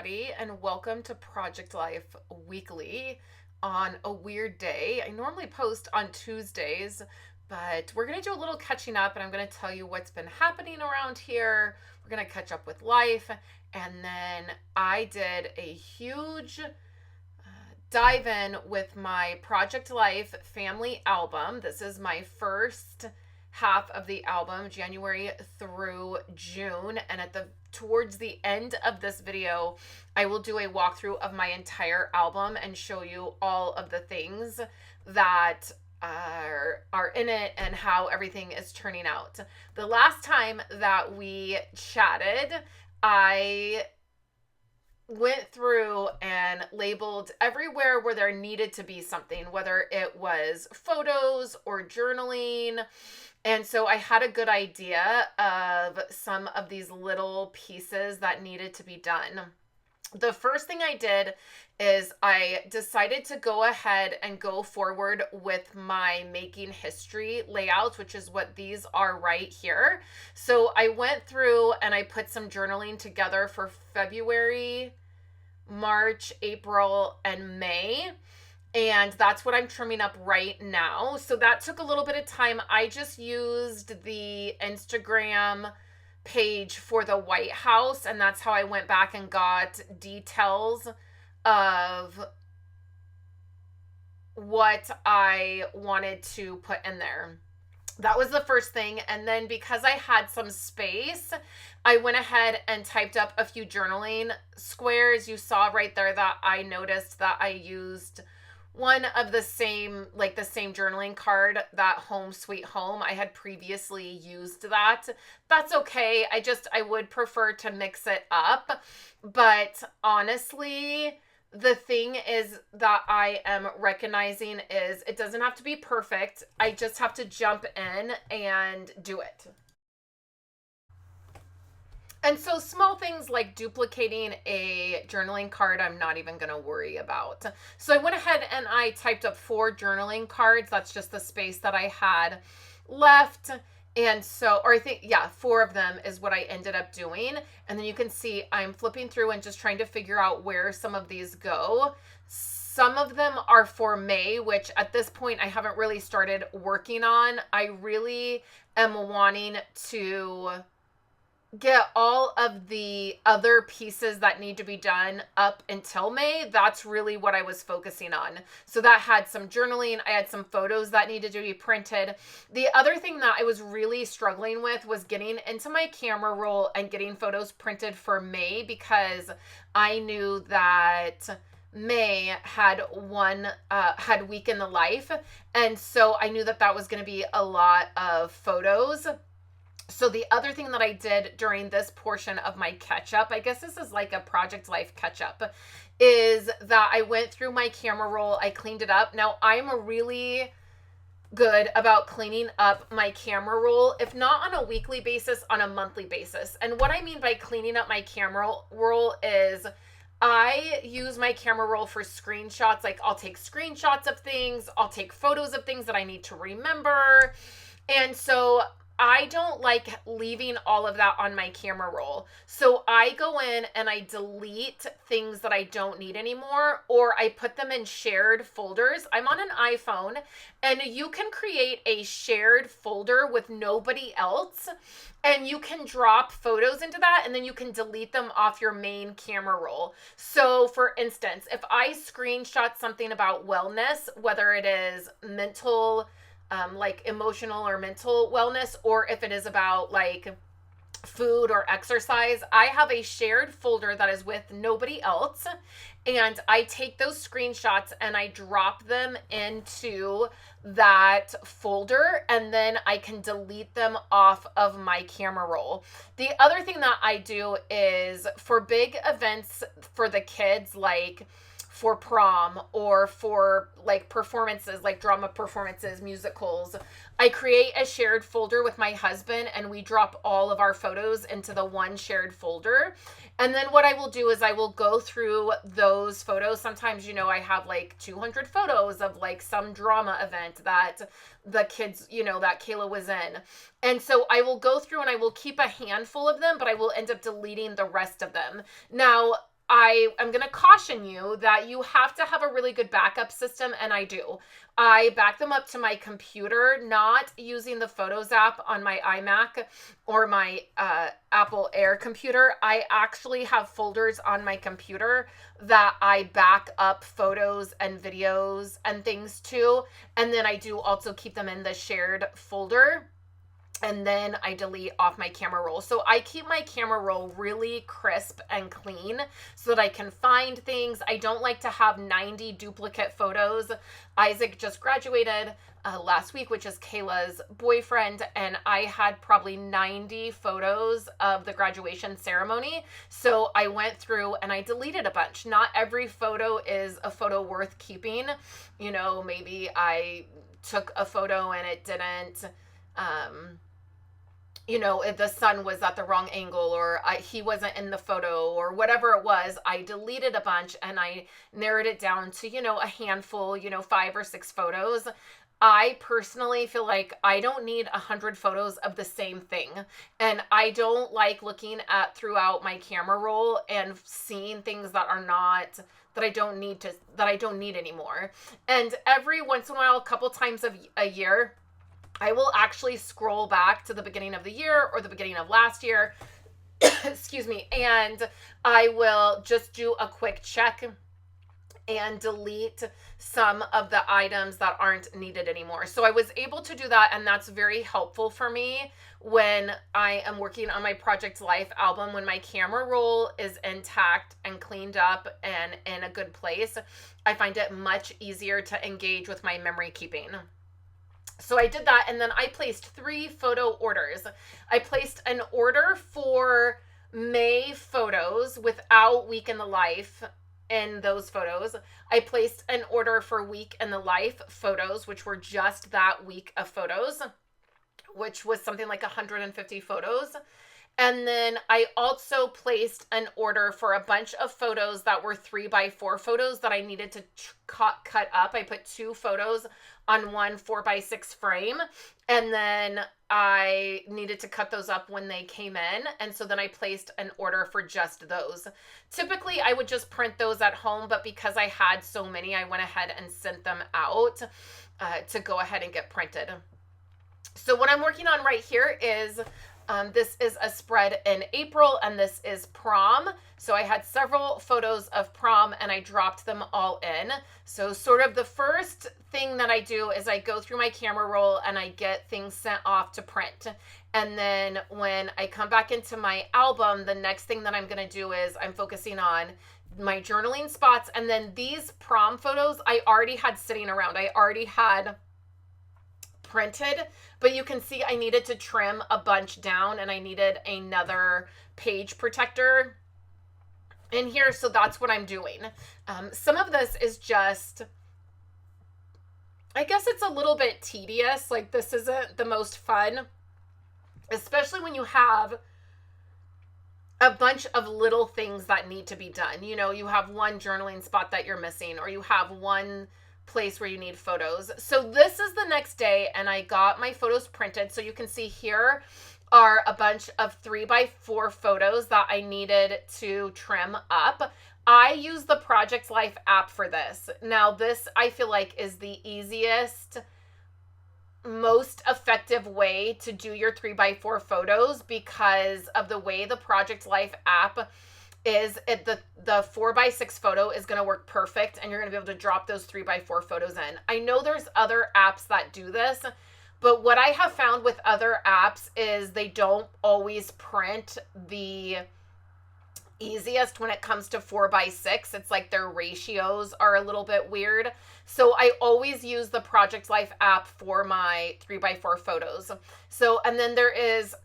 everybody, and welcome to Project Life Weekly on a weird day. I normally post on Tuesdays, but we're going to do a little catching up, and I'm going to tell you what's been happening around here. We're going to catch up with life, and then I did a huge dive in with my Project Life family album. This is my first half of the album, January through June, and towards the end of this video I will do a walkthrough of my entire album and show you all of the things that are in it and how everything is turning out. The last time that we chatted, I went through and labeled everywhere where there needed to be something, whether it was photos or journaling. And so I had a good idea of some of these little pieces that needed to be done. The first thing I did is I decided to go ahead and go forward with my making history layouts, which is what these are right here. So I went through and I put some journaling together for February, March, April, and May. And that's what I'm trimming up right now. So that took a little bit of time. I just used the Instagram page for the White House, and that's how I went back and got details of what I wanted to put in there. That was the first thing. And then because I had some space, I went ahead and typed up a few journaling squares. You saw right there that I noticed that I used one of the same journaling card, that Home Sweet Home. I had previously used that. That's okay. I would prefer to mix it up. But honestly, the thing is that I am recognizing is it doesn't have to be perfect. I just have to jump in and do it. And so small things like duplicating a journaling card, I'm not even going to worry about. So I went ahead and I typed up 4 journaling cards. That's just the space that I had left. And so, or I think, yeah, 4 of them is what I ended up doing. And then you can see I'm flipping through and just trying to figure out where some of these go. Some of them are for May, which at this point I haven't really started working on. I really am wanting to get all of the other pieces that need to be done up until May. That's really what I was focusing on. So that had some journaling. I had some photos that needed to be printed. The other thing that I was really struggling with was getting into my camera roll and getting photos printed for May, because I knew that May had Week in the Life. And so I knew that that was going to be a lot of photos. So the other thing that I did during this portion of my catch-up, I guess this is like a Project Life catch-up, is that I went through my camera roll, I cleaned it up. Now, I'm really good about cleaning up my camera roll, if not on a weekly basis, on a monthly basis. And what I mean by cleaning up my camera roll is I use my camera roll for screenshots. Like, I'll take screenshots of things, I'll take photos of things that I need to remember. And so I don't like leaving all of that on my camera roll. So I go in and I delete things that I don't need anymore, or I put them in shared folders. I'm on an iPhone, and you can create a shared folder with nobody else, and you can drop photos into that, and then you can delete them off your main camera roll. So for instance, if I screenshot something about wellness, whether it is mental, like emotional or mental wellness, or if it is about like food or exercise, I have a shared folder that is with nobody else, and I take those screenshots and I drop them into that folder, and then I can delete them off of my camera roll. The other thing that I do is for big events for the kids, like for prom or for like performances, like drama performances, musicals, I create a shared folder with my husband, and we drop all of our photos into the one shared folder. And then what I will do is I will go through those photos. Sometimes, I have like 200 photos of like some drama event that the kids, that Kayla was in. And so I will go through and I will keep a handful of them, but I will end up deleting the rest of them. Now, I am going to caution you that you have to have a really good backup system, and I do. I back them up to my computer, not using the Photos app on my iMac or my Apple Air computer. I actually have folders on my computer that I back up photos and videos and things to, and then I do also keep them in the shared folder. And then I delete off my camera roll. So I keep my camera roll really crisp and clean so that I can find things. I don't like to have 90 duplicate photos. Isaac just graduated last week, which is Kayla's boyfriend, and I had probably 90 photos of the graduation ceremony. So I went through and I deleted a bunch. Not every photo is a photo worth keeping. You know, maybe I took a photo and it didn't, you know, if the sun was at the wrong angle, or he wasn't in the photo, or whatever it was, I deleted a bunch and I narrowed it down to, you know, a handful, you know, 5 or 6 photos. I personally feel like I don't need 100 photos of the same thing. And I don't like looking at throughout my camera roll and seeing things that are not, that I don't need anymore. And every once in a while, a couple times a year, I will actually scroll back to the beginning of the year or the beginning of last year, excuse me, and I will just do a quick check and delete some of the items that aren't needed anymore. So I was able to do that, and that's very helpful for me when I am working on my Project Life album. When my camera roll is intact and cleaned up and in a good place, I find it much easier to engage with my memory keeping. So I did that, and then I placed 3 photo orders. I placed an order for May photos without week in the life in those photos. I placed an order for week in the life photos, which were just that week of photos, which was something like 150 photos. And then I also placed an order for a bunch of photos that were 3x4 photos that I needed to cut up. I put 2 photos on one 4x6 frame, and then I needed to cut those up when they came in. And so then I placed an order for just those. Typically I would just print those at home, but because I had so many, I went ahead and sent them out to go ahead and get printed. So what I'm working on right here is this is a spread in April, and this is prom. So I had several photos of prom and I dropped them all in. So sort of the first thing that I do is I go through my camera roll and I get things sent off to print. And then when I come back into my album, the next thing that I'm going to do is I'm focusing on my journaling spots. And then these prom photos I already had sitting around. I already had printed, but you can see I needed to trim a bunch down and I needed another page protector in here. So that's what I'm doing. Some of this is just, I guess it's a little bit tedious. Like, this isn't the most fun, especially when you have a bunch of little things that need to be done. You know, you have one journaling spot that you're missing, or you have one place where you need photos. So this is the next day and I got my photos printed. So you can see here are a bunch of 3x4 photos that I needed to trim up. I use the Project Life app for this. Now this, I feel like, is the easiest, most effective way to do your 3x4 photos because of the way the Project Life app is. The 4x6 photo is going to work perfect, and you're going to be able to drop those 3x4 photos in. I know there's other apps that do this, but what I have found with other apps is they don't always print the easiest when it comes to 4x6. It's like their ratios are a little bit weird. So I always use the Project Life app for my 3x4 photos. So, and then there is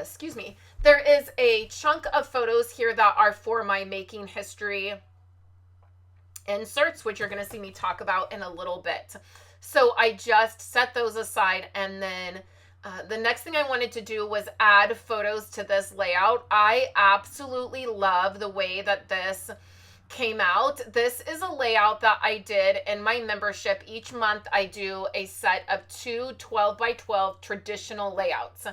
excuse me, there is a chunk of photos here that are for my making history inserts, which you're going to see me talk about in a little bit. So I just set those aside, and then the next thing I wanted to do was add photos to this layout. I absolutely love the way that this came out. This is a layout that I did in my membership. Each month I do a set of 2 12x12 traditional layouts.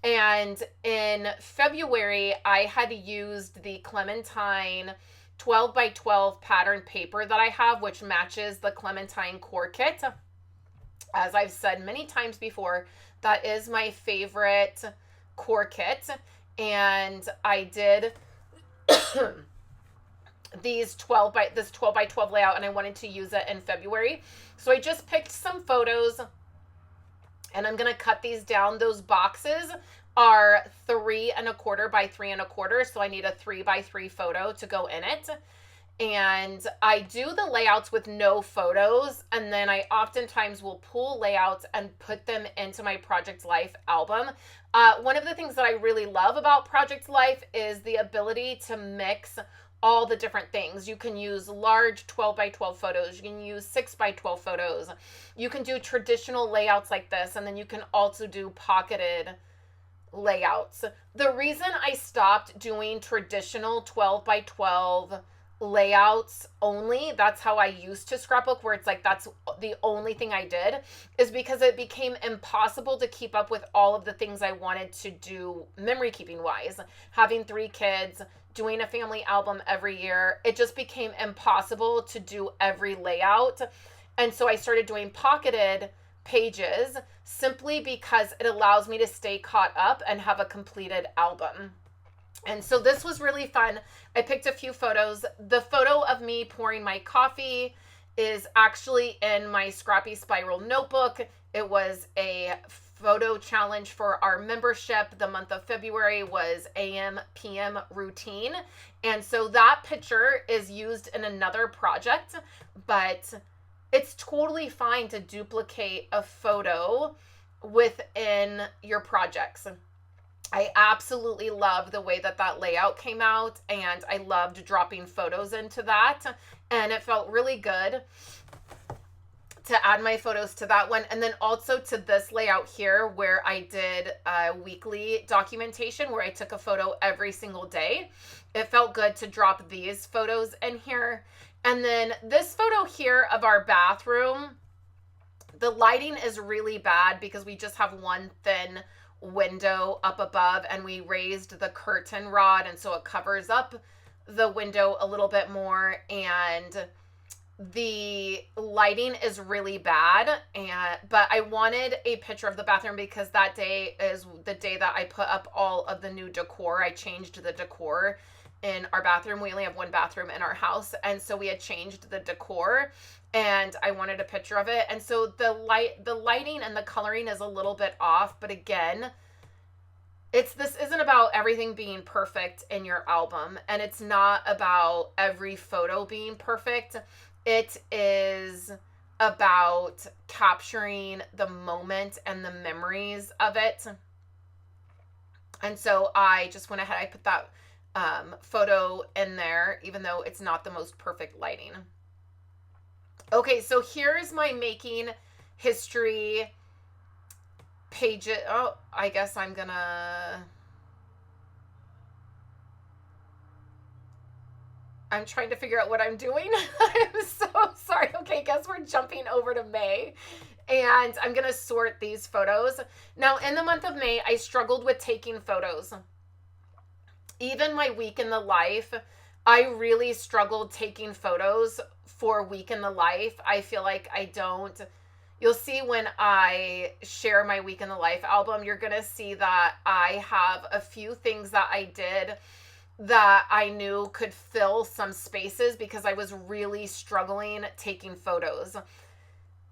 And in February, I had used the Clementine 12 by 12 pattern paper that I have, which matches the Clementine core kit. As I've said many times before, that is my favorite core kit. And I did this 12 by 12 layout, and I wanted to use it in February. So I just picked some photos, and I'm going to cut these down. Those boxes are 3 1/4 by 3 1/4. So I need a 3 by 3 photo to go in it. And I do the layouts with no photos, and then I oftentimes will pull layouts and put them into my Project Life album. One of the things that I really love about Project Life is the ability to mix all the different things. You can use large 12 by 12 photos. You can use 6 by 12 photos. You can do traditional layouts like this, and then you can also do pocketed layouts. The reason I stopped doing traditional 12 by 12 layouts only, that's how I used to scrapbook, where it's like that's the only thing I did, is because it became impossible to keep up with all of the things I wanted to do memory keeping wise. Having 3 kids, doing a family album every year, it just became impossible to do every layout. And so I started doing pocketed pages simply because it allows me to stay caught up and have a completed album. And so this was really fun. I picked a few photos. The photo of me pouring my coffee is actually in my Scrappy Spiral notebook. It was a photo challenge for our membership. The month of February was AM PM routine. And so that picture is used in another project, but it's totally fine to duplicate a photo within your projects. I absolutely love the way that that layout came out, and I loved dropping photos into that, and it felt really good to add my photos to that one, and then also to this layout here where I did a weekly documentation where I took a photo every single day. It felt good to drop these photos in here. And then this photo here of our bathroom, the lighting is really bad because we just have one thin window up above, and we raised the curtain rod, and so it covers up the window a little bit more, and the lighting is really bad. But I wanted a picture of the bathroom because that day is the day that I put up all of the new decor. I changed the decor in our bathroom. We only have one bathroom in our house, and so we had changed the decor, and I wanted a picture of it. And so the lighting and the coloring is a little bit off, but again, this isn't about everything being perfect in your album, and it's not about every photo being perfect. It is about capturing the moment and the memories of it. And so I just went ahead, I put that photo in there, even though it's not the most perfect lighting. Okay, so here's my making history page. Oh, I guess I'm trying to figure out what I'm doing. I'm so sorry. Okay, guess we're jumping over to May, and I'm gonna sort these photos. Now, in the month of May, I struggled with taking photos. Even my week in the life, I really struggled taking photos for week in the life. I feel like I don't. You'll see when I share my week in the life album, you're going to see that I have a few things that I did that I knew could fill some spaces because I was really struggling taking photos.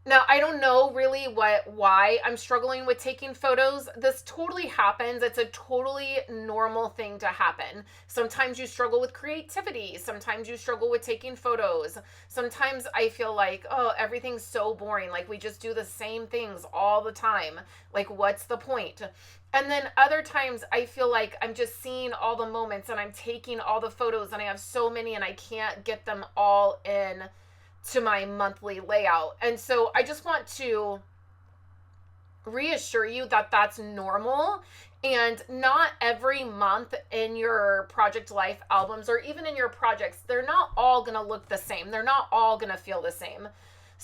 Now, I don't know really why I'm struggling with taking photos. This totally happens. It's a totally normal thing to happen. Sometimes you struggle with creativity. Sometimes you struggle with taking photos. Sometimes I feel like, oh, everything's so boring. Like we just do the same things all the time. Like what's the point? And then other times I feel like I'm just seeing all the moments and I'm taking all the photos and I have so many and I can't get them all in to my monthly layout. And so I just want to reassure you that that's normal, and not every month in your Project Life albums or even in your projects, they're not all going to look the same. They're not all going to feel the same.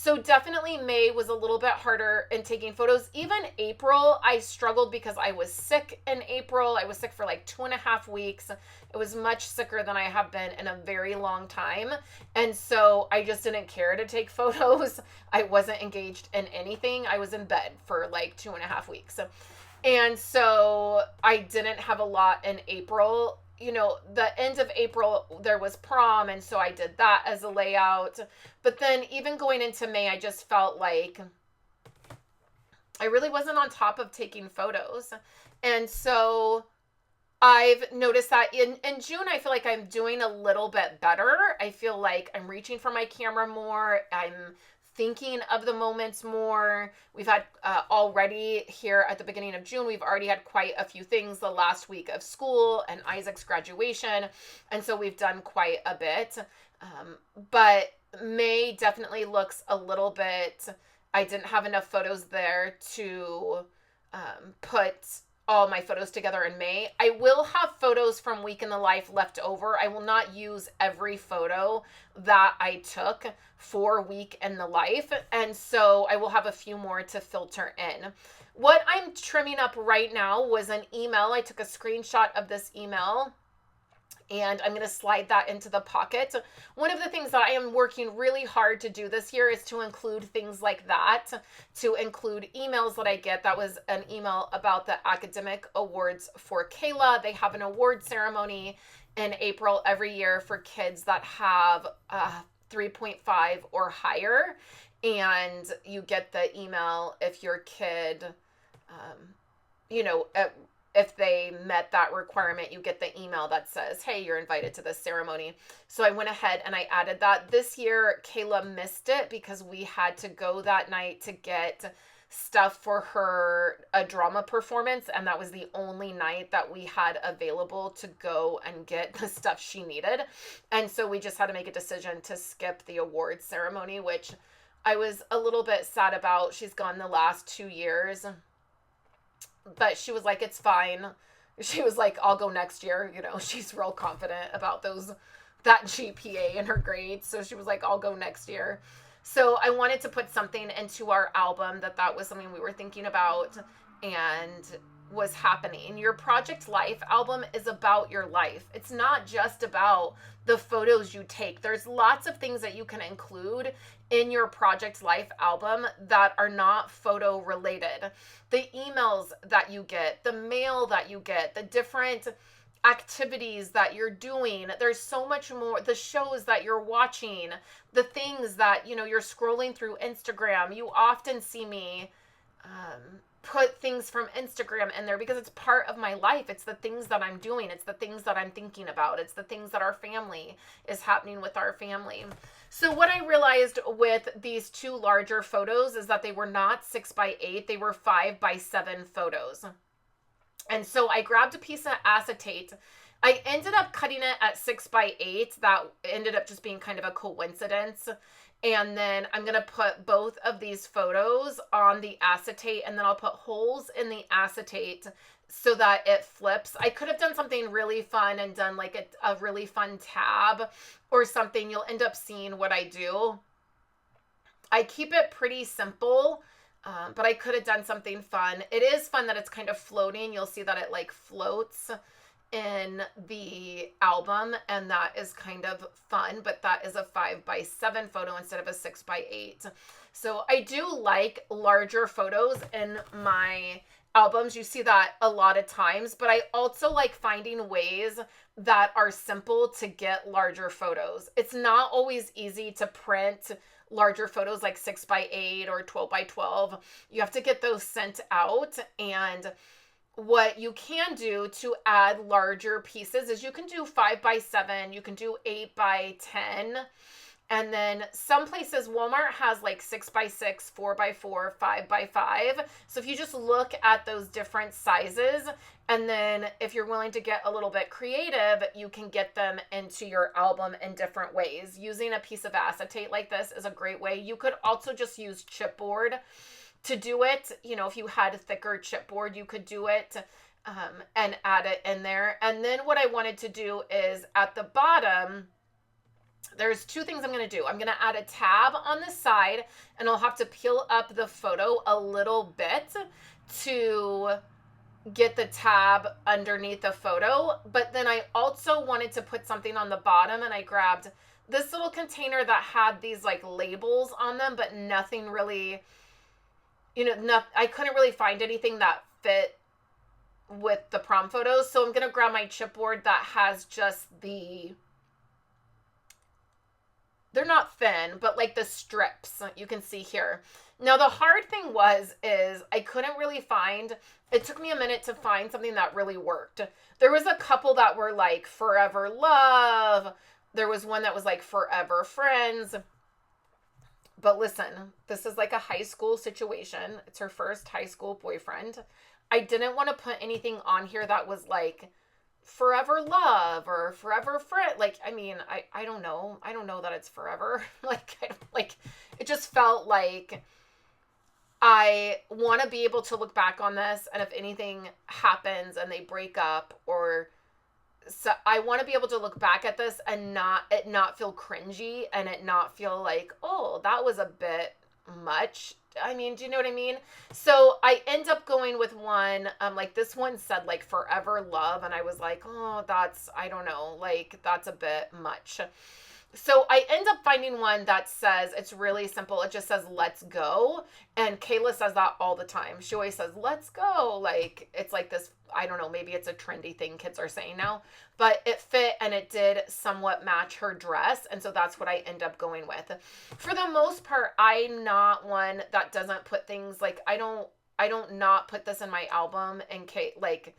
So definitely May was a little bit harder in taking photos. Even April, I struggled because I was sick in April. I was sick for like 2.5 weeks. It was much sicker than I have been in a very long time. And so I just didn't care to take photos. I wasn't engaged in anything. I was in bed for like 2.5 weeks. And so I didn't have a lot in April. You know, the end of April, there was prom. And so I did that as a layout. But then even going into May, I just felt like I really wasn't on top of taking photos. And so I've noticed that in June, I feel like I'm doing a little bit better. I feel like I'm reaching for my camera more. I'm thinking of the moments more. We've had already here at the beginning of June, we've already had quite a few things the last week of school and Isaac's graduation. And so we've done quite a bit. But May definitely looks a little bit, I didn't have enough photos there to put all my photos together in May. I will have photos from Week in the Life left over. I will not use every photo that I took for Week in the Life. And so I will have a few more to filter in. What I'm trimming up right now was an email. I took a screenshot of this email and I'm going to slide that into the pocket. One of the things that I am working really hard to do this year is to include things like that, to include emails that I get. That was an email about the academic awards for Kayla. They have an award ceremony in April every year for kids that have 3.5 or higher. And you get the email if your kid, if they met that requirement, you get the email that says, hey, you're invited to this ceremony. So I went ahead and I added that. This year, Kayla missed it because we had to go that night to get stuff for a drama performance. And that was the only night that we had available to go and get the stuff she needed. And so we just had to make a decision to skip the award ceremony, which I was a little bit sad about. She's gone the last 2 years. But she was like, it's fine. She was like, I'll go next year. She's real confident about that GPA in her grades. So she was like, I'll go next year. So I wanted to put something into our album that was something we were thinking about and was happening. Your Project Life album is about your life. It's not just about the photos you take. There's lots of things that you can include in your Project Life album that are not photo related. The emails that you get, the mail that you get, the different activities that you're doing. There's so much more. The shows that you're watching, the things that, you're scrolling through Instagram. You often see me put things from Instagram in there because it's part of my life. It's the things that I'm doing. It's the things that I'm thinking about. It's the things that our family is happening with our family. So what I realized with these two larger photos is that they were not 6x8. They were 5x7 photos. And so I grabbed a piece of acetate. I ended up cutting it at 6x8. That ended up just being kind of a coincidence. And then I'm going to put both of these photos on the acetate, and then I'll put holes in the acetate so that it flips. I could have done something really fun and done like a really fun tab or something. You'll end up seeing what I do. I keep it pretty simple, but I could have done something fun. It is fun that it's kind of floating. You'll see that it like floats in the album, and that is kind of fun, but that is a 5x7 photo instead of a 6x8. So I do like larger photos in my albums. You see that a lot of times, but I also like finding ways that are simple to get larger photos. It's not always easy to print larger photos like 6x8 or 12x12. You have to get those sent out, and what you can do to add larger pieces is you can do 5x7, you can do 8x10, and then some places Walmart has like 6x6, 4x4, 5x5. So if you just look at those different sizes, and then if you're willing to get a little bit creative, you can get them into your album in different ways. Using a piece of acetate like this is a great way. You could also just use chipboard to do it. If you had a thicker chipboard, you could do it and add it in there. And then what I wanted to do is at the bottom, there's two things I'm going to do. I'm going to add a tab on the side, and I'll have to peel up the photo a little bit to get the tab underneath the photo. But then I also wanted to put something on the bottom, and I grabbed this little container that had these like labels on them, but nothing really, I couldn't really find anything that fit with the prom photos. So I'm going to grab my chipboard that has just they're not thin, but like the strips you can see here. Now the hard thing is I couldn't really find, it took me a minute to find something that really worked. There was a couple that were like Forever Love. There was one that was like Forever Friends. But listen, this is like a high school situation. It's her first high school boyfriend. I didn't want to put anything on here that was like Forever Love or Forever Friend. Like, I mean, I don't know. I don't know that it's forever. It just felt like I want to be able to look back on this, and if anything happens and they break up, or so, I want to be able to look back at this and not feel cringy, and it not feel like, oh, that was a bit much. I mean, do you know what I mean? So I end up going with one, like this one said like Forever Love, and I was like, oh, I don't know, like that's a bit much. So I end up finding one that says, it's really simple. It just says, let's go. And Kayla says that all the time. She always says, let's go. Like, it's like this, I don't know, maybe it's a trendy thing kids are saying now, but it fit and it did somewhat match her dress. And so that's what I end up going with. For the most part, I'm not one that doesn't put things like, I don't not put this in my album, and Kate, like,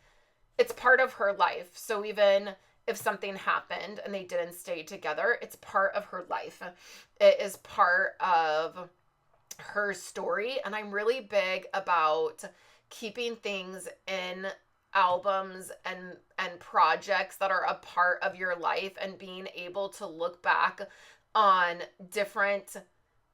it's part of her life. So even if something happened and they didn't stay together, it's part of her life. It is part of her story. And I'm really big about keeping things in albums and projects that are a part of your life, and being able to look back on different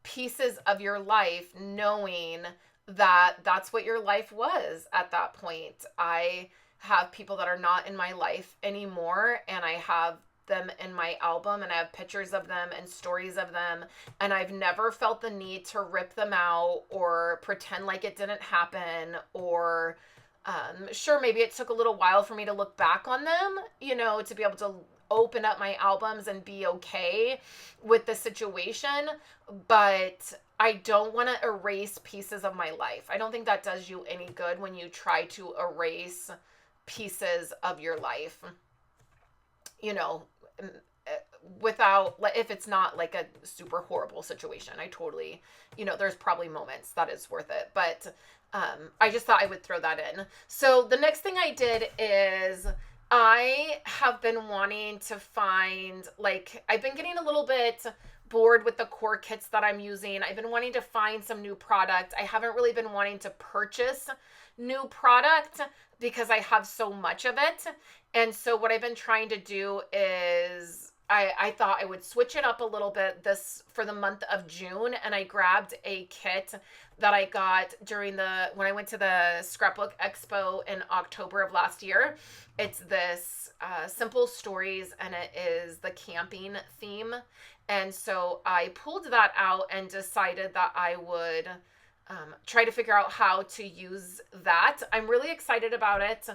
pieces of your life, knowing that that's what your life was at that point. I have people that are not in my life anymore, and I have them in my album, and I have pictures of them and stories of them, and I've never felt the need to rip them out or pretend like it didn't happen, or sure, maybe it took a little while for me to look back on them, to be able to open up my albums and be okay with the situation, but I don't want to erase pieces of my life. I don't think that does you any good when you try to erase pieces of your life, without, if it's not like a super horrible situation. I totally, there's probably moments that is worth it, but I just thought I would throw that in. So the next thing I did is I have been wanting to find, like, I've been getting a little bit bored with the core kits that I'm using. I've been wanting to find some new product. I haven't really been wanting to purchase new product because I have so much of it. And so what I've been trying to do is I thought I would switch it up a little bit this for the month of June, and I grabbed a kit that I got when I went to the Scrapbook Expo in October of last year. It's this Simple Stories, and it is the camping theme. And so I pulled that out and decided that I would try to figure out how to use that. I'm really excited about it.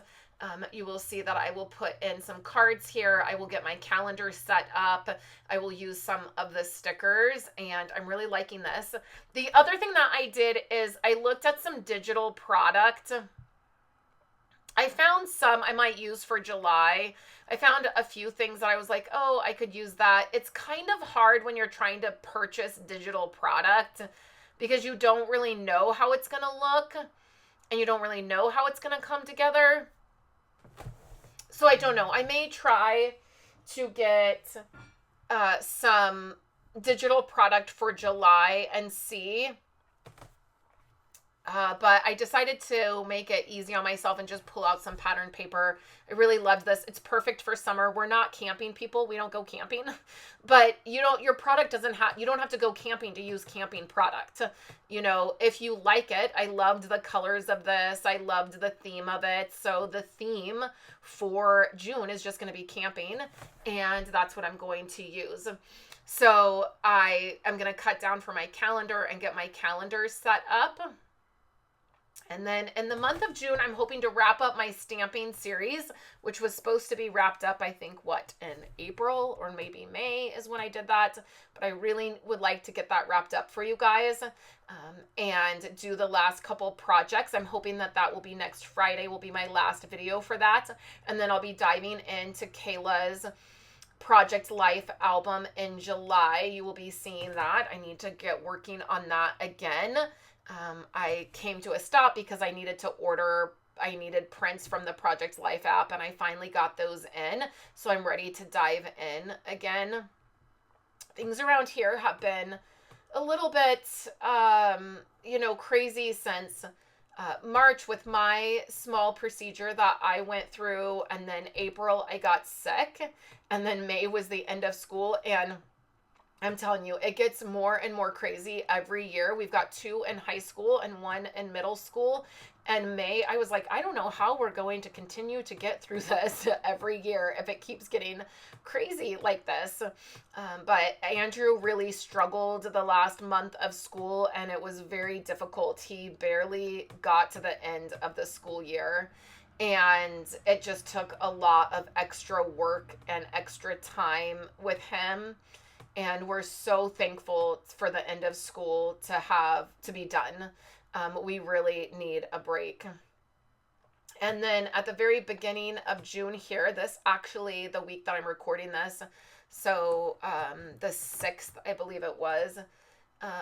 You will see that I will put in some cards here. I will get my calendar set up. I will use some of the stickers, and I'm really liking this. The other thing that I did is I looked at some digital product. I found some I might use for July. I found a few things that I was like, oh, I could use that. It's kind of hard when you're trying to purchase digital product because you don't really know how it's going to look, and you don't really know how it's going to come together. So I don't know. I may try to get some digital product for July and see. But I decided to make it easy on myself and just pull out some pattern paper. I really loved this. It's perfect for summer. We're not camping people. We don't go camping. But your product doesn't have, you don't have to go camping to use camping product. If you like it, I loved the colors of this. I loved the theme of it. So the theme for June is just going to be camping, and that's what I'm going to use. So I am going to cut down for my calendar and get my calendar set up. And then in the month of June, I'm hoping to wrap up my stamping series, which was supposed to be wrapped up, I think, in April or maybe May is when I did that. But I really would like to get that wrapped up for you guys, and do the last couple projects. I'm hoping that that will be next Friday, will be my last video for that. And then I'll be diving into Kayla's Project Life album in July. You will be seeing that. I need to get working on that again. I came to a stop because I needed prints from the Project Life app, and I finally got those in. So I'm ready to dive in again. Things around here have been a little bit, crazy since March with my small procedure that I went through, and then April I got sick, and then May was the end of school, and I'm telling you, it gets more and more crazy every year. We've got 2 in high school and 1 in middle school. And May, I was like, I don't know how we're going to continue to get through this every year if it keeps getting crazy like this. But Andrew really struggled the last month of school, and it was very difficult. He barely got to the end of the school year. And it just took a lot of extra work and extra time with him. And we're so thankful for the end of school to be done. We really need a break. And then at the very beginning of June here, this actually the week that I'm recording this, so the 6th, I believe it was,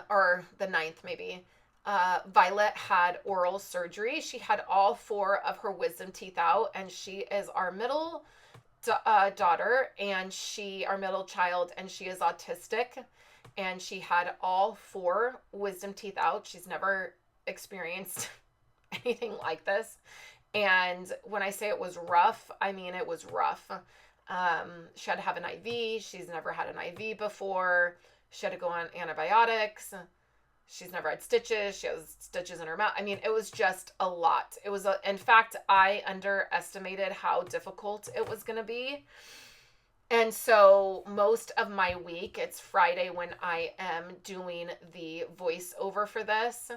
or the 9th maybe, Violet had oral surgery. She had all 4 of her wisdom teeth out, and she is our middle daughter, and our middle child, and she is autistic, and she had all 4 wisdom teeth out. She's never experienced anything like this, and when I say it was rough, I mean it was rough. She had to have an IV. She's never had an IV before. She had to go on antibiotics. She's never had stitches. She has stitches in her mouth. I mean, it was just a lot. In fact, I underestimated how difficult it was going to be. And so most of my week, it's Friday when I am doing the voiceover for this.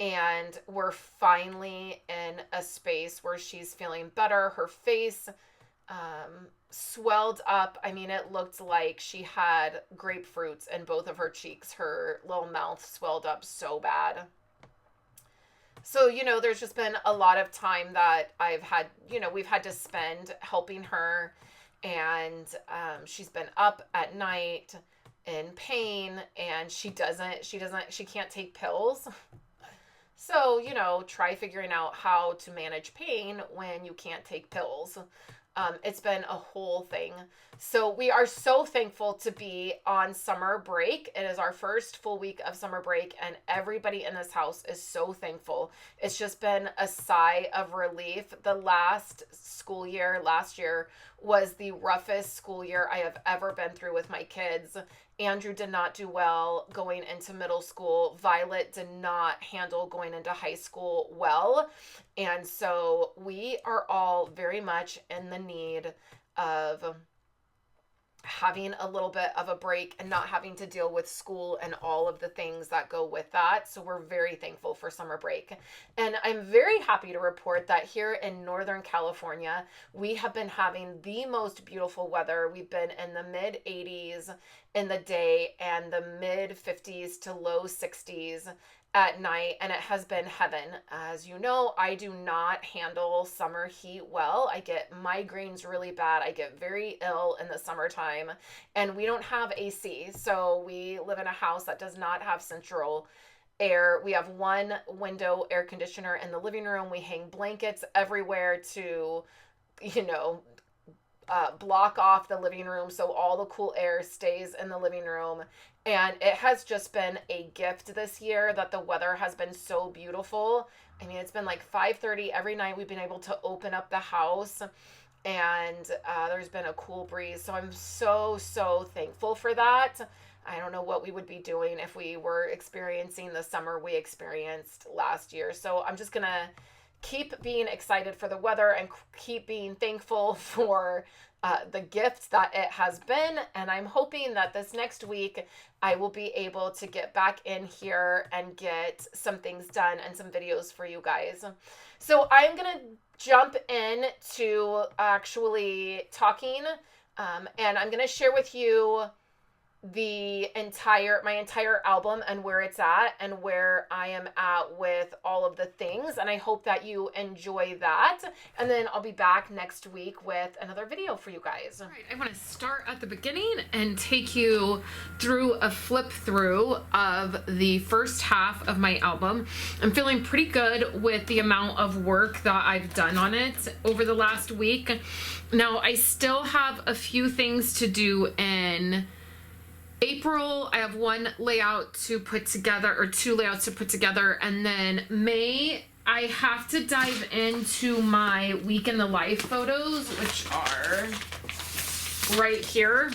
And we're finally in a space where she's feeling better. Her face swelled up. I mean, it looked like she had grapefruits in both of her cheeks. Her little mouth swelled up so bad. So, there's just been a lot of time that we've had to spend helping her, and she's been up at night in pain, and she can't take pills. So, try figuring out how to manage pain when you can't take pills. It's been a whole thing. So we are so thankful to be on summer break. It is our first full week of summer break, and everybody in this house is so thankful. It's just been a sigh of relief. The last year was the roughest school year I have ever been through with my kids. Andrew did not do well going into middle school. Violet did not handle going into high school well. And so we are all very much in the need of having a little bit of a break and not having to deal with school and all of the things that go with that. So we're very thankful for summer break. And I'm very happy to report that here in Northern California, we have been having the most beautiful weather. We've been in the mid 80s in the day and the mid 50s to low 60s at night, and it has been heaven. As you know, I do not handle summer heat well. I get migraines really bad. I get very ill in the summertime, and we don't have AC. So we live in a house that does not have central air. We have 1 window air conditioner in the living room. We hang blankets everywhere to, block off the living room so all the cool air stays in the living room. And it has just been a gift this year that the weather has been so beautiful. I mean, it's been like 5:30 every night. We've been able to open up the house, and there's been a cool breeze. So I'm so, so thankful for that. I don't know what we would be doing if we were experiencing the summer we experienced last year. So I'm just going to keep being excited for the weather and keep being thankful for the gift that it has been. And I'm hoping that this next week I will be able to get back in here and get some things done and some videos for you guys. So I'm going to jump in to actually talking, and I'm going to share with you my entire album and where it's at and where I am at with all of the things. And I hope that you enjoy that. And then I'll be back next week with another video for you guys. All right, I want to start at the beginning and take you through a flip through of the first half of my album. I'm feeling pretty good with the amount of work that I've done on it over the last week. Now, I still have a few things to do in April. I have one layout to put together, or two layouts to put together, and then May I have to dive into my week in the life photos, which are right here.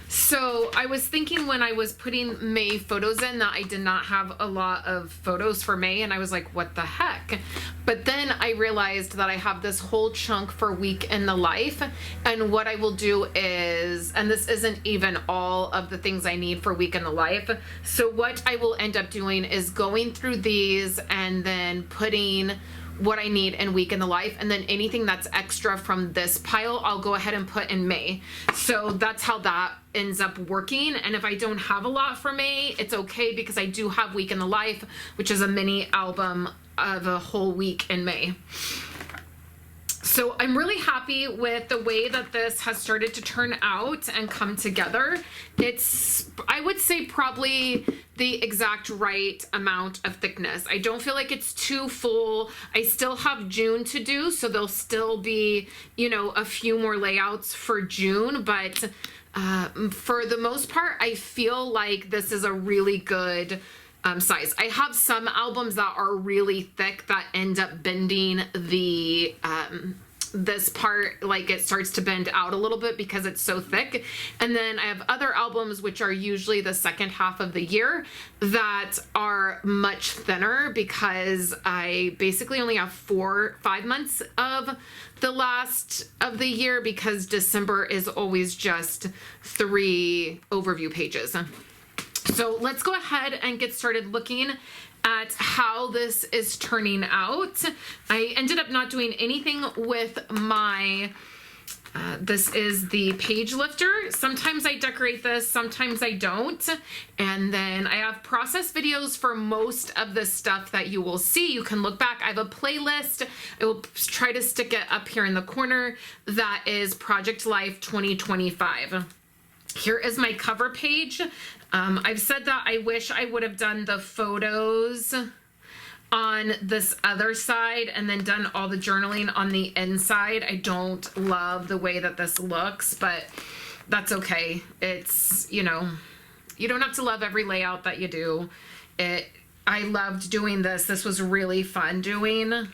So I was thinking when I was putting May photos in that I did not have a lot of photos for May, and I was like, what the heck? But then I realized that I have this whole chunk for week in the life, and what I will do is, and this isn't even all of the things I need for week in the life, so what I will end up doing is going through these and then putting what I need in week in the life, and then anything that's extra from this pile I'll go ahead and put in May. So that's how that ends up working. And if I don't have a lot for May, it's okay, because I do have week in the life, which is a mini album of a whole week in May. So I'm really happy with the way that this has started to turn out and come together. It's, I would say, probably the exact right amount of thickness. I don't feel like it's too full. I still have June to do, so there'll still be, you know, a few more layouts for June, but for the most part, I feel like this is a really good size. I have some albums that are really thick that end up bending the this part, like it starts to bend out a little bit because it's so thick. And then I have other albums, which are usually the second half of the year, that are much thinner, because I basically only have 5 months of the last of the year, because December is always just 3 overview pages. So let's go ahead and get started looking at how this is turning out. I ended up not doing anything with my, this is the page lifter. Sometimes I decorate this, sometimes I don't. And then I have process videos for most of the stuff that you will see. You can look back. I have a playlist. I will try to stick it up here in the corner. That is Project Life 2025. Here is my cover page. I've said that I wish I would have done the photos on this other side and then done all the journaling on the inside. I don't love the way that this looks, but that's okay. It's, you know, you don't have to love every layout that you do. I loved doing this. This was really fun doing.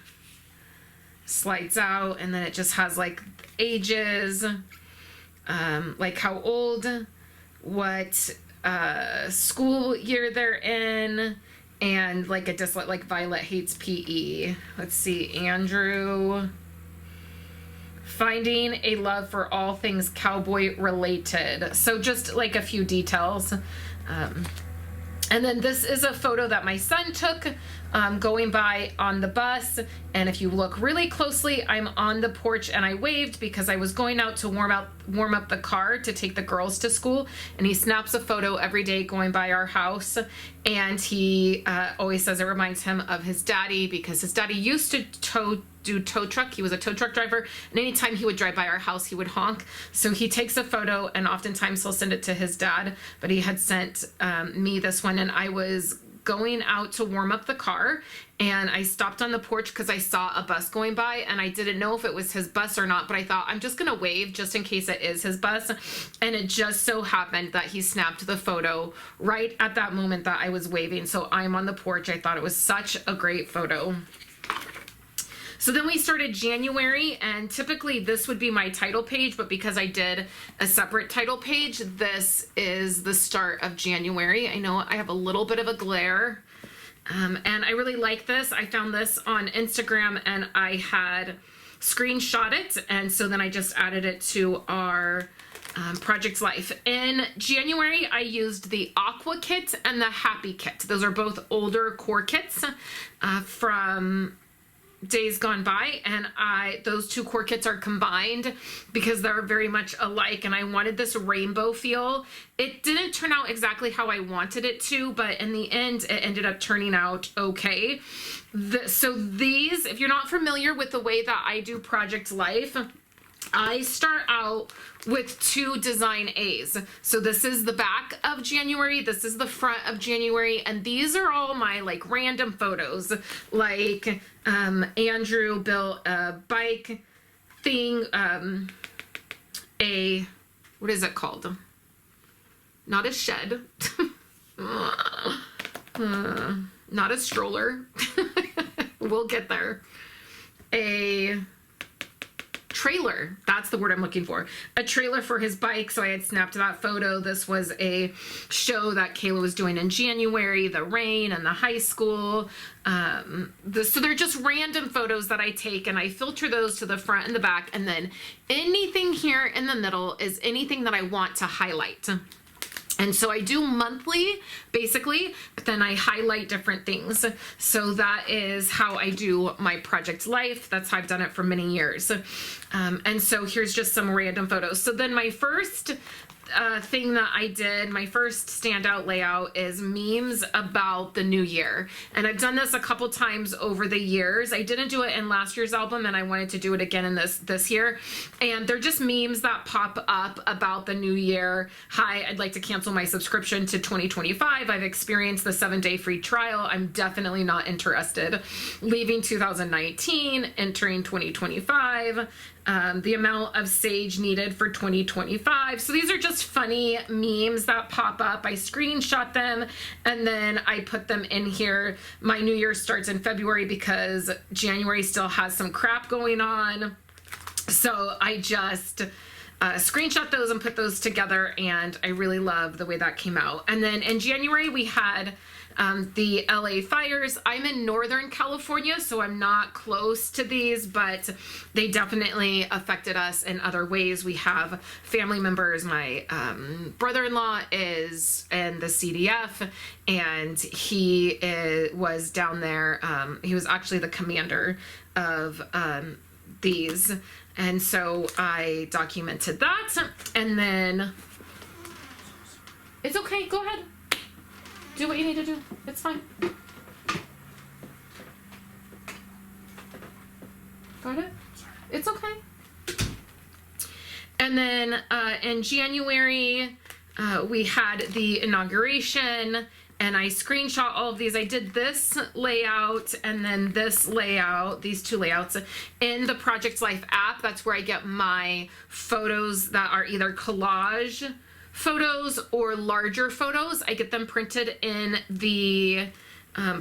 Slides out, and then it just has like ages, like how old, what school year they're in, and like a dislike, like Violet hates PE. Let's see, Andrew, finding a love for all things cowboy related. So just like a few details. And then this is a photo that my son took going by on the bus. And if you look really closely, I'm on the porch and I waved because I was going out to warm up the car to take the girls to school. And he snaps a photo every day going by our house. And he always says it reminds him of his daddy, because his daddy used to do tow truck. He was a tow truck driver, and anytime he would drive by our house, he would honk. So he takes a photo, and oftentimes he'll send it to his dad, but he had sent me this one, and I was going out to warm up the car, and I stopped on the porch because I saw a bus going by, and I didn't know if it was his bus or not, but I thought I'm just gonna wave just in case it is his bus. And it just so happened that he snapped the photo right at that moment that I was waving. So I'm on the porch. I thought it was such a great photo. So then we started January, and typically this would be my title page, but because I did a separate title page, this is the start of January. I know I have a little bit of a glare, and I really like this. I found this on Instagram, and I had screenshot it, and so then I just added it to our Project Life. In January, I used the Aqua Kit and the Happy Kit. Those are both older core kits from days gone by, and those two core kits are combined because they're very much alike, and I wanted this rainbow feel. It didn't turn out exactly how I wanted it to, but in the end it ended up turning out okay. So these, if you're not familiar with the way that I do Project Life, I start out with 2 design A's. So this is the back of January, this is the front of January, and these are all my like random photos. Like Andrew built a bike thing, what is it called? Not a shed. Not a stroller. We'll get there. A trailer, that's the word I'm looking for. A trailer for his bike, so I had snapped that photo. This was a show that Kayla was doing in January, the rain and the high school. So they're just random photos that I take, and I filter those to the front and the back, and then anything here in the middle is anything that I want to highlight. And so I do monthly, basically, but then I highlight different things. So that is how I do my Project Life. That's how I've done it for many years. And so here's just some random photos. So then my first thing that I did, my first standout layout is memes about the new year. And I've done this a couple times over the years. I didn't do it in last year's album, and I wanted to do it again in this year. And they're just memes that pop up about the new year. Hi, I'd like to cancel my subscription to 2025. I've experienced the 7-day free trial. I'm definitely not interested. Leaving 2019, entering 2025. The amount of sage needed for 2025. So these are just funny memes that pop up. I screenshot them and then I put them in here. My new year starts in February because January still has some crap going on. So I just screenshot those and put those together, and I really love the way that came out. And then in January we had the LA fires. I'm in Northern California, so I'm not close to these, but they definitely affected us in other ways. We have family members. My brother-in-law is in the CDF, and he was down there. He was actually the commander of these, and so I documented that. And then it's okay, go ahead. Do what you need to do. It's fine. Got it? It's okay. And then in January, we had the inauguration, and I screenshot all of these. I did this layout and then this layout, these two layouts, in the Project Life app. That's where I get my photos that are either collage photos or larger photos. I get them printed in the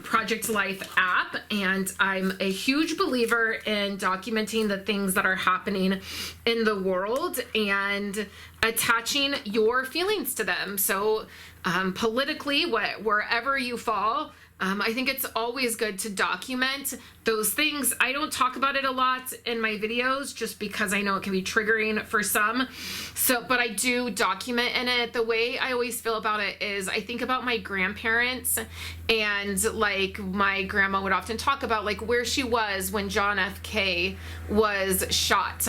Project Life app, and I'm a huge believer in documenting the things that are happening in the world and attaching your feelings to them. So politically, wherever you fall, I think it's always good to document those things. I don't talk about it a lot in my videos just because I know it can be triggering for some. So, but I do document in it. The way I always feel about it is I think about my grandparents, and like my grandma would often talk about like where she was when John F. K. was shot.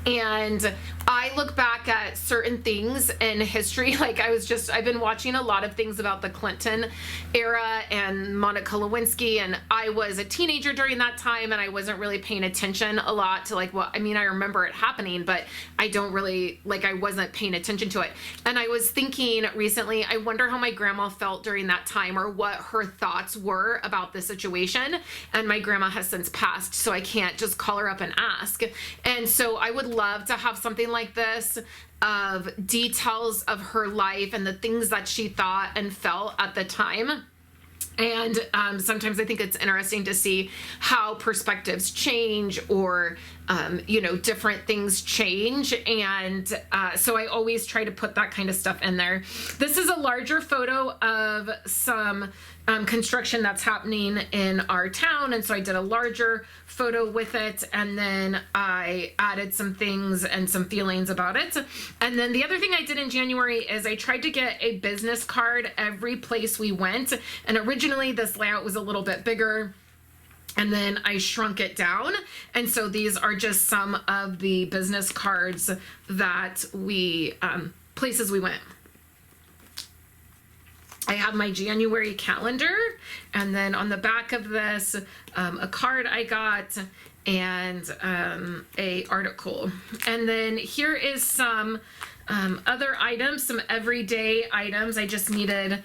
And I look back at certain things in history, like I've been watching a lot of things about the Clinton era and Monica Lewinsky, and I was a teenager during that time, and I wasn't really paying attention a lot to like I remember it happening, but I don't really, I wasn't paying attention to it. And I was thinking recently, I wonder how my grandma felt during that time, or what her thoughts were about the situation. And my grandma has since passed, so I can't just call her up and ask. And so I would love to have something like this of details of her life and the things that she thought and felt at the time. And sometimes I think it's interesting to see how perspectives change, or you know, different things change. And so I always try to put that kind of stuff in there. This is a larger photo of some construction that's happening in our town. And so I did a larger photo with it. And then I added some things and some feelings about it. And then the other thing I did in January is I tried to get a business card every place we went. And originally this layout was a little bit bigger, and then I shrunk it down. And so these are just some of the business cards that we, places we went. I have my January calendar, and then on the back of this, a card I got, and a article. And then here is some other items, some everyday items. I just needed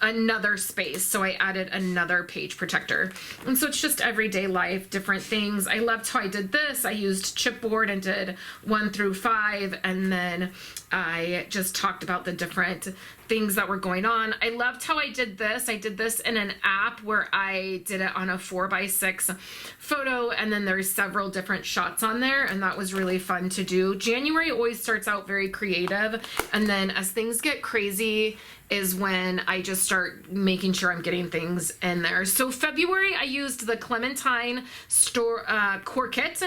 another space, so I added another page protector. And so it's just everyday life, different things. I loved how I did this. I used chipboard and did 1 through 5, and then I just talked about the different things that were going on. I loved how I did this. I did this in an app where I did it on a 4x6 photo, and then there's several different shots on there, and that was really fun to do. January always starts out very creative, and then as things get crazy is when I just start making sure I'm getting things in there. So February, I used the Clementine store core kit,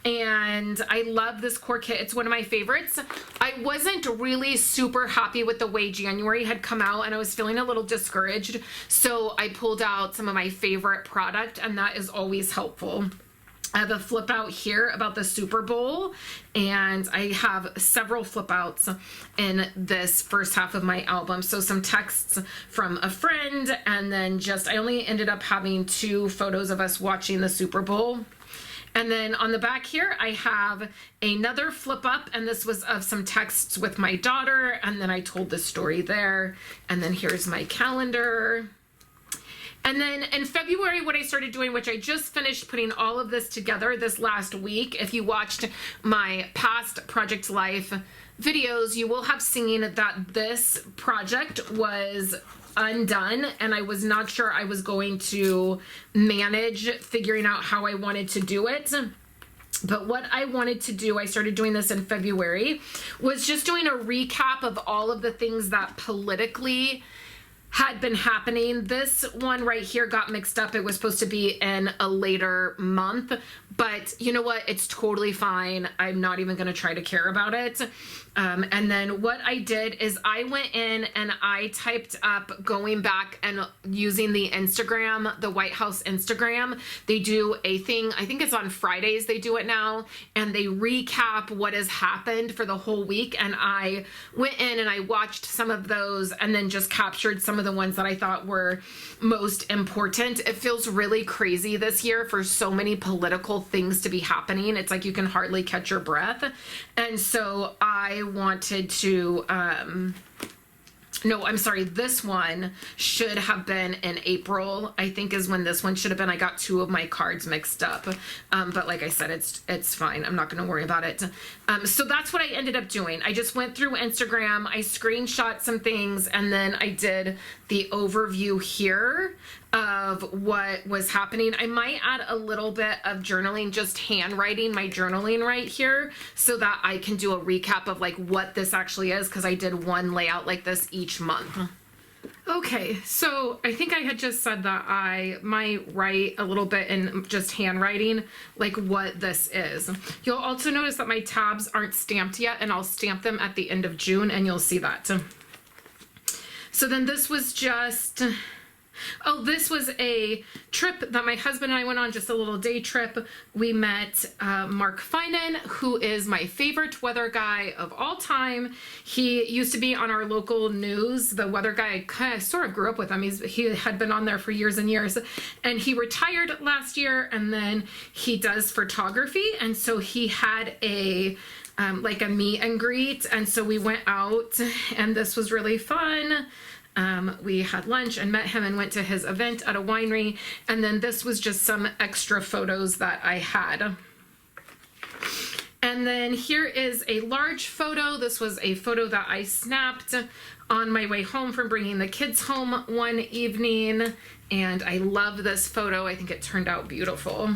and I love this core kit. It's one of my favorites. I wasn't really super happy with the way January had come out, and I was feeling a little discouraged. So I pulled out some of my favorite product, and that is always helpful. I have a flip out here about the Super Bowl, and I have several flip outs in this first half of my album. So some texts from a friend, and then just, I only ended up having 2 photos of us watching the Super Bowl. And then on the back here, I have another flip up, and this was of some texts with my daughter, and then I told the story there. And then here's my calendar. And then in February, what I started doing, which I just finished putting all of this together this last week. If you watched my past Project Life videos, you will have seen that this project was undone, and I was not sure I was going to manage figuring out how I wanted to do it. But what I wanted to do, I started doing this in February, was just doing a recap of all of the things that politically had been happening. This one right here got mixed up. It was supposed to be in a later month, but you know what? It's totally fine. I'm not even going to try to care about it. And then what I did is I went in and I typed up, going back and using the Instagram, the White House Instagram. They do a thing, I think it's on Fridays they do it now, and they recap what has happened for the whole week. And I went in and I watched some of those and then just captured some of the ones that I thought were most important. It feels really crazy this year for so many political things to be happening. It's like you can hardly catch your breath. And so I wanted to, no, I'm sorry, this one should have been in April, I think is when this one should have been. I got 2 of my cards mixed up. But like I said, it's fine. I'm not going to worry about it. So that's what I ended up doing. I just went through Instagram, I screenshot some things, and then I did the overview here of what was happening. I might add a little bit of journaling, just handwriting my journaling right here, so that I can do a recap of like what this actually is, because I did one layout like this each month. Okay, so I think I had just said that I might write a little bit in just handwriting, like what this is. You'll also notice that my tabs aren't stamped yet, and I'll stamp them at the end of June, and you'll see that. So then this was just, oh, this was a trip that my husband and I went on, just a little day trip. We met Mark Finan, who is my favorite weather guy of all time. He used to be on our local news, the weather guy. I kind of sort of grew up with him. He had been on there for years and years, and he retired last year, and then he does photography, and so he had a like a meet and greet, and so we went out, and this was really fun. We had lunch and met him and went to his event at a winery, and then this was just some extra photos that I had. And then here is a large photo. This was a photo that I snapped on my way home from bringing the kids home one evening, and I love this photo. I think it turned out beautiful.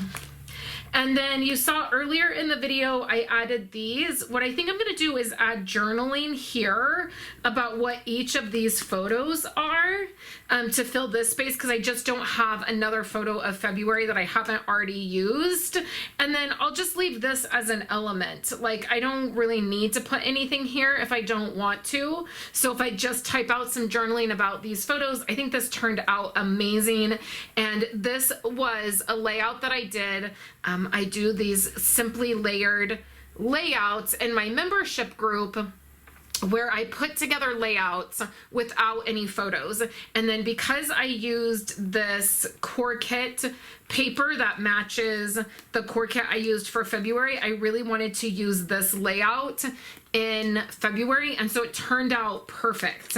And then you saw earlier in the video, I added these. What I think I'm gonna do is add journaling here about what each of these photos are to fill this space, because I just don't have another photo of February that I haven't already used. And then I'll just leave this as an element. Like, I don't really need to put anything here if I don't want to. So if I just type out some journaling about these photos, I think this turned out amazing. And this was a layout that I did. I do these simply layered layouts in my membership group, where I put together layouts without any photos. And then because I used this core kit paper that matches the core kit I used for February, I really wanted to use this layout in February, and so it turned out perfect.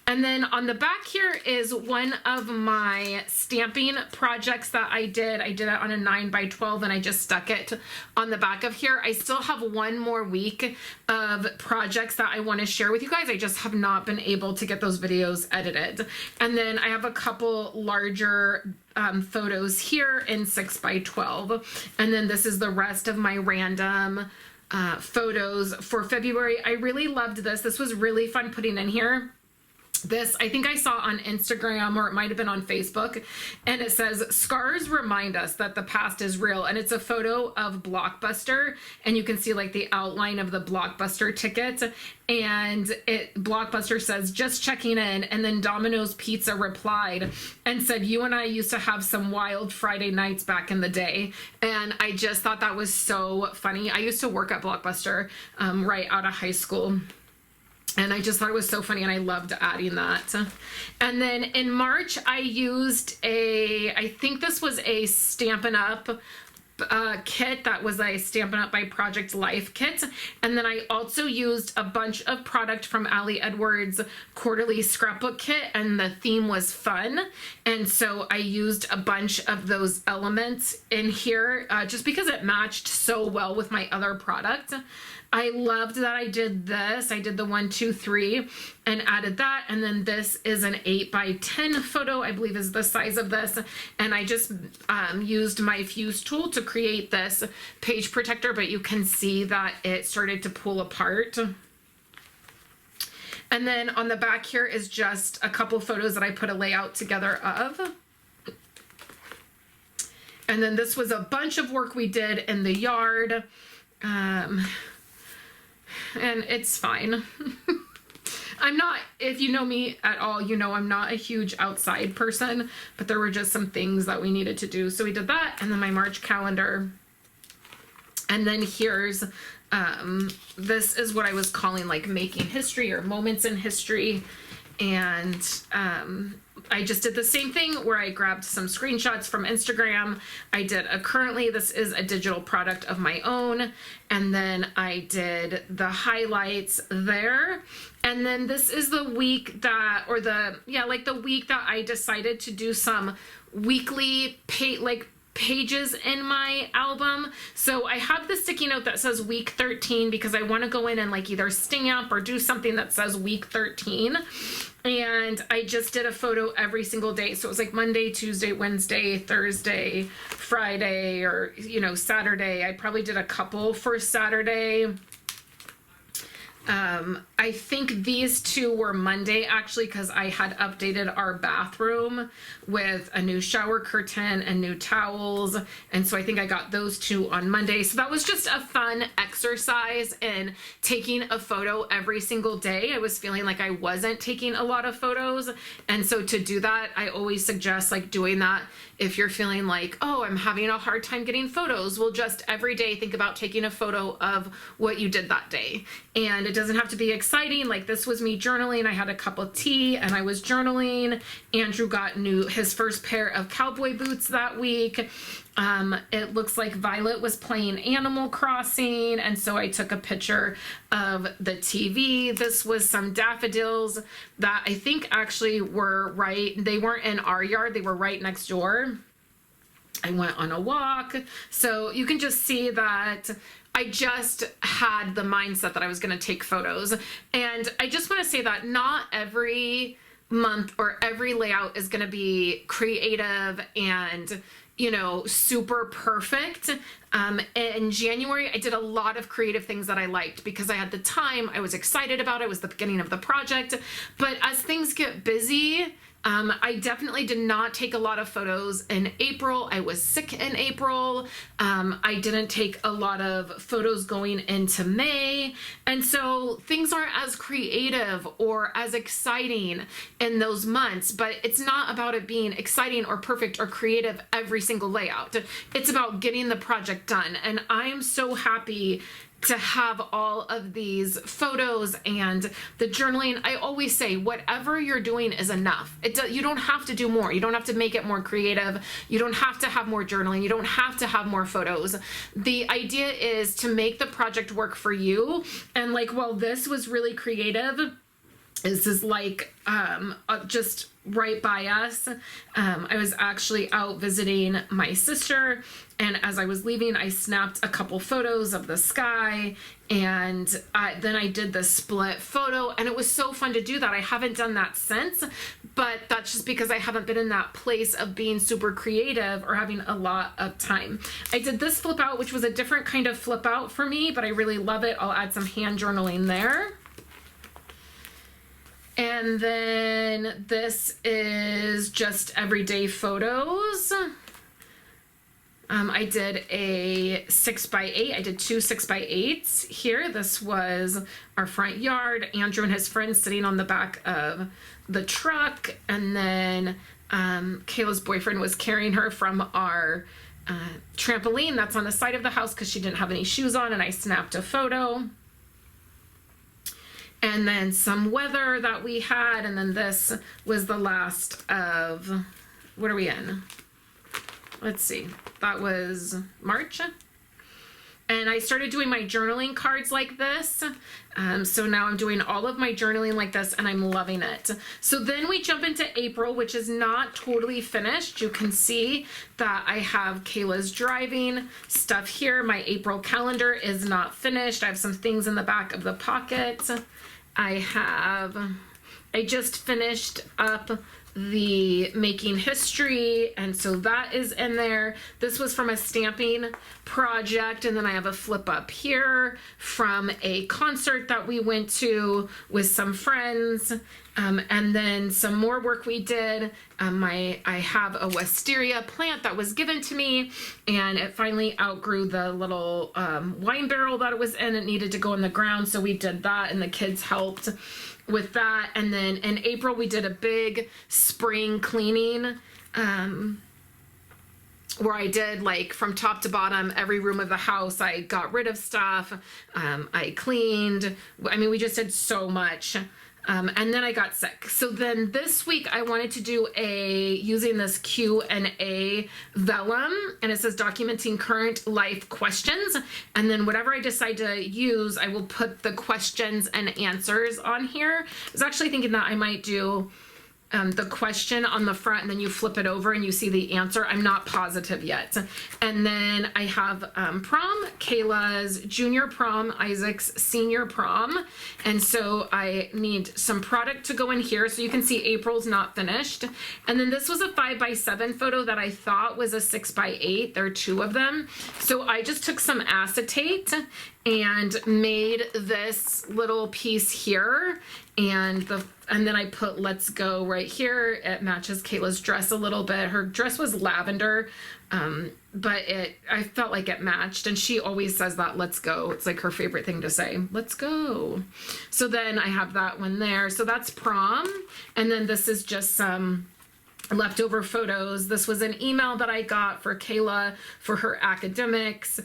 And then on the back here is one of my stamping projects that I did. I did it on a 9x12 and I just stuck it on the back of here. I still have one more week of projects that I want to share with you guys. I just have not been able to get those videos edited. And then I have a couple larger photos here in 6x12. And then this is the rest of my random photos for February. I really loved this. This was really fun putting in here. This, I think I saw on Instagram, or it might have been on Facebook, and it says, "Scars remind us that the past is real." And it's a photo of Blockbuster, and you can see like the outline of the Blockbuster ticket. And Blockbuster says, "Just checking in." And then Domino's Pizza replied and said, "You and I used to have some wild Friday nights back in the day." And I just thought that was so funny. I used to work at Blockbuster right out of high school. And I just thought it was so funny, and I loved adding that. And then in March, I used I think this was a Stampin' Up! Kit that was a Stampin' Up! By Project Life kit. And then I also used a bunch of product from Ali Edwards' quarterly scrapbook kit, and the theme was fun. And so I used a bunch of those elements in here just because it matched so well with my other product. I loved that I did this. I did the 1, 2, 3 and added that. And then this is an 8x10 photo, I believe is the size of this. And I just used my fuse tool to create this page protector, but you can see that it started to pull apart. And then on the back here is just a couple photos that I put a layout together of. And then this was a bunch of work we did in the yard. And it's fine. I'm not, if you know me at all, you know I'm not a huge outside person, but there were just some things that we needed to do. So we did that, and then my March calendar. And then here's, this is what I was calling like making history or moments in history. And I just did the same thing where I grabbed some screenshots from Instagram. I did currently, this is a digital product of my own. And then I did the highlights there. And then this is the week that, or the week that I decided to do some weekly pages in my album. So I have the sticky note that says week 13 because I want to go in and like either stamp or do something that says week 13. And I just did a photo every single day. So it was like Monday, Tuesday, Wednesday, Thursday, Friday, or, you know, Saturday. I probably did a couple for Saturday. I think these two were Monday actually, because I had updated our bathroom with a new shower curtain and new towels. And so I think I got those two on Monday. So that was just a fun exercise in taking a photo every single day. I was feeling like I wasn't taking a lot of photos. And so to do that, I always suggest like doing that. If you're feeling like, oh, I'm having a hard time getting photos, well, just every day think about taking a photo of what you did that day. And it doesn't have to be exciting. Like this was me journaling. I had a cup of tea and I was journaling. Andrew got his first pair of cowboy boots that week. It looks like Violet was playing Animal Crossing, and so I took a picture of the TV. This was some daffodils that I think actually were they weren't in our yard, they were right next door. I went on a walk. So you can just see that I just had the mindset that I was going to take photos. And I just want to say that not every month or every layout is going to be creative and, you know, super perfect. In January, I did a lot of creative things that I liked because I had the time, I was excited about it, it was the beginning of the project. But as things get busy, I definitely did not take a lot of photos in April. I was sick in April. I didn't take a lot of photos going into May. And so things aren't as creative or as exciting in those months, but it's not about it being exciting or perfect or creative every single layout. It's about getting the project done. And I'm so happy to have all of these photos and the journaling. I always say whatever you're doing is enough. You don't have to do more. You don't have to make it more creative. You don't have to have more journaling. You don't have to have more photos. The idea is to make the project work for you. And like, while this was really creative, this is like just right by us. I was actually out visiting my sister, and as I was leaving, I snapped a couple photos of the sky, and then I did the split photo, and it was so fun to do that. I haven't done that since, but that's just because I haven't been in that place of being super creative or having a lot of time. I did this flip out, which was a different kind of flip out for me, but I really love it. I'll add some hand journaling there. And then this is just everyday photos. I did a 6x8. I did two 6x8s here. This was our front yard. Andrew and his friends sitting on the back of the truck. And then Kayla's boyfriend was carrying her from our trampoline that's on the side of the house because she didn't have any shoes on, and I snapped a photo. And then some weather that we had, and then this was the last of, what are we in? Let's see, that was March. And I started doing my journaling cards like this. So now I'm doing all of my journaling like this, and I'm loving it. So then we jump into April, which is not totally finished. You can see that I have Kayla's driving stuff here. My April calendar is not finished. I have some things in the back of the pocket. I just finished up the making history, and so that is in there. This was from a stamping project, and then I have a flip up here from a concert that we went to with some friends, and then some more work we did. I have a wisteria plant that was given to me, and it finally outgrew the little wine barrel that it was in. It needed to go in the ground, so we did that, and the kids helped with that. And then in April we did a big spring cleaning where I did, like, from top to bottom every room of the house. I got rid of stuff, I cleaned. I mean, we just did so much. And then I got sick. So then this week I wanted to do using this Q&A vellum, and it says documenting current life questions. And then whatever I decide to use, I will put the questions and answers on here. I was actually thinking that I might do the question on the front, and then you flip it over and you see the answer. I'm not positive yet. And then I have prom, Kayla's junior prom, Isaac's senior prom. And so I need some product to go in here. So you can see April's not finished. And then this was a 5x7 photo that I thought was a 6x8. There are two of them. So I just took some acetate and made this little piece here, and then I put let's go right here. It matches Kayla's dress a little bit. Her dress was lavender, but I felt like it matched, and she always says that, let's go. It's like her favorite thing to say, let's go. So then I have that one there. So that's prom. And then this is just some leftover photos. This was an email that I got for Kayla for her academics.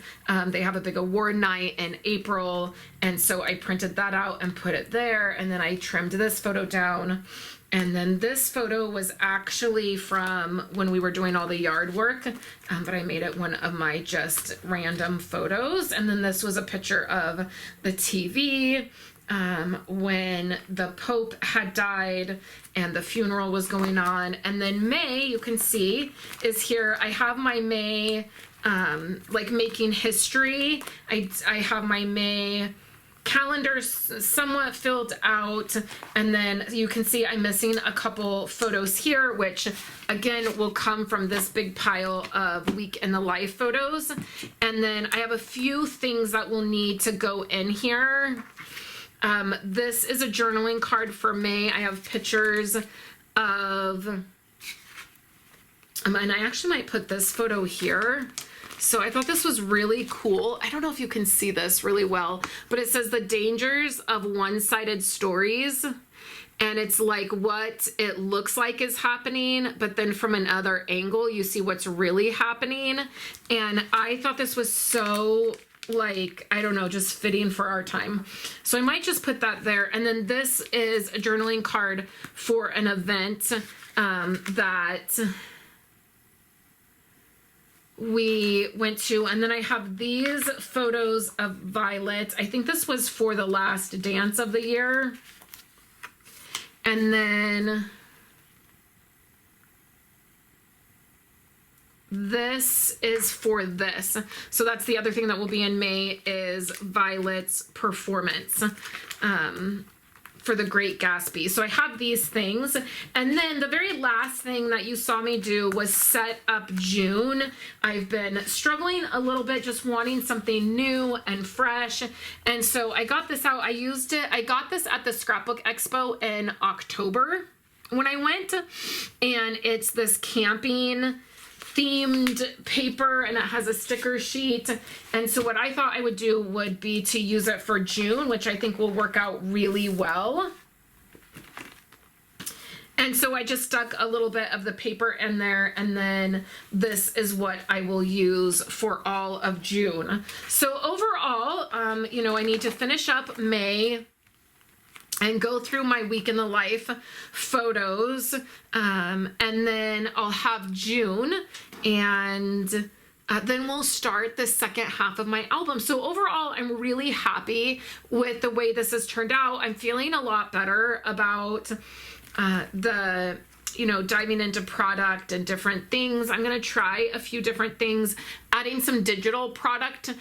They have a big award night in April, and so I printed that out and put it there, and then I trimmed this photo down. And then this photo was actually from when we were doing all the yard work, but I made it one of my just random photos. And then this was a picture of the TV when the Pope had died and the funeral was going on. And then May, you can see, is here. I have my May, like making history. I have my May calendar somewhat filled out, and then you can see I'm missing a couple photos here, which again will come from this big pile of week in the life photos. And then I have a few things that will need to go in here. This is a journaling card for May. I have pictures of, and I actually might put this photo here. So I thought this was really cool. I don't know if you can see this really well, but it says the dangers of one-sided stories. And it's like what it looks like is happening, but then from another angle, you see what's really happening. And I thought this was so, like, I don't know, just fitting for our time. So I might just put that there. And then this is a journaling card for an event that we went to. And then I have these photos of Violet. I think this was for the last dance of the year. And then this is for this. So that's the other thing that will be in May, is Violet's performance for the Great Gatsby. So I have these things. And then the very last thing that you saw me do was set up June. I've been struggling a little bit, just wanting something new and fresh. And so I got this out. I used it. I got this at the Scrapbook Expo in October when I went. And it's this camping themed paper, and it has a sticker sheet. And so what I thought I would do would be to use it for June, which I think will work out really well. And so I just stuck a little bit of the paper in there, and then this is what I will use for all of June. So overall, you know, I need to finish up May and go through my week in the life photos, and then I'll have June, and then we'll start the second half of my album. So overall, I'm really happy with the way this has turned out. I'm feeling a lot better about the, you know, diving into product and different things. I'm gonna try a few different things, adding some digital product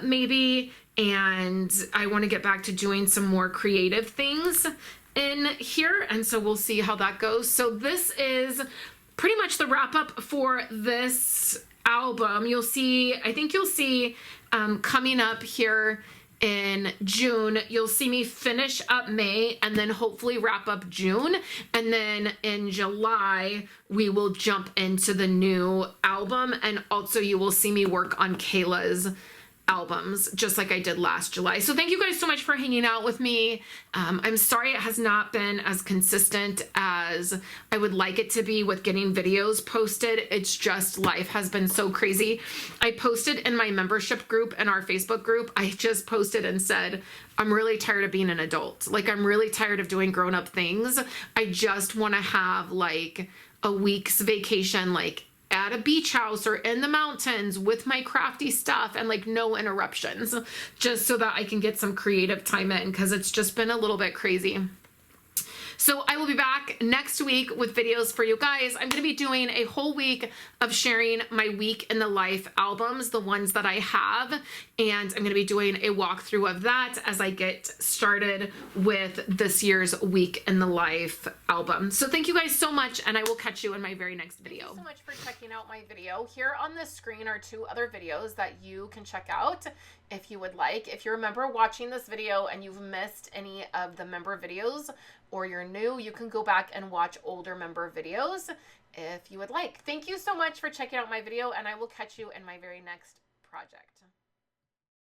maybe, and I want to get back to doing some more creative things in here, and so we'll see how that goes. So this is pretty much the wrap up for this album. You'll see, I think you'll see coming up here in June, you'll see me finish up May and then hopefully wrap up June. And then in July, we will jump into the new album. And also you will see me work on Kayla's albums, just like I did last July. So thank you guys so much for hanging out with me. I'm sorry it has not been as consistent as I would like it to be with getting videos posted. It's just life has been so crazy. I posted in my membership group and our Facebook group, I just posted and said, I'm really tired of being an adult. Like, I'm really tired of doing grown-up things. I just want to have like a week's vacation, like at a beach house or in the mountains with my crafty stuff and like no interruptions, just so that I can get some creative time in, because it's just been a little bit crazy. So I will be back next week with videos for you guys. I'm going to be doing a whole week of sharing my week in the life albums, the ones that I have, and I'm going to be doing a walkthrough of that as I get started with this year's week in the life album. So thank you guys so much, and I will catch you in my very next video. Thank you so much for checking out my video. Here on the screen are 2 other videos that you can check out if you would like. If you remember watching this video and you've missed any of the member videos, or you're new, you can go back and watch older member videos if you would like. Thank you so much for checking out my video, and I will catch you in my very next project.